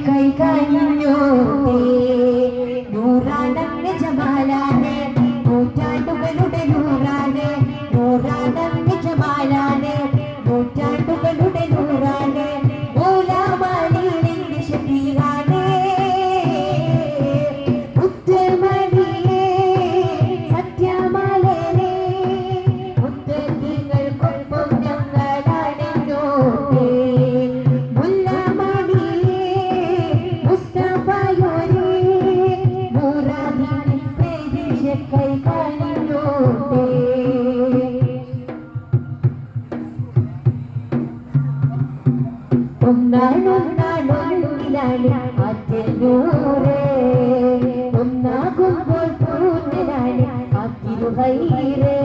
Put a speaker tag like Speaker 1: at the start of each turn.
Speaker 1: കൈ കഴിഞ്ഞോ നൂറാടങ്ങ് ജമാലാനെ നൂറ്റാണ്ടുകളുടെ നൂറാനെ നൂറാടങ്ങ് ജമാലാനെ നൂറ്റാണ്ടുകളുടെ നൂറാനെ ഓലാമാലിന്റെ ശരീരാനെ ഉത്തമണിയെ സത്യമാലനെ ഉത്തരങ്ങൾക്കൊപ്പം ഞങ്ങളാണെന്നോ കൈ കഴിഞ്ഞോട്ടെ ഒന്നാണൊന്നാണൊന്നിലാണ് അത്യനൂറ് ഒന്നാകുമ്പോൾ പൂർണ്ണനാണ് അതിരുഹൈറേ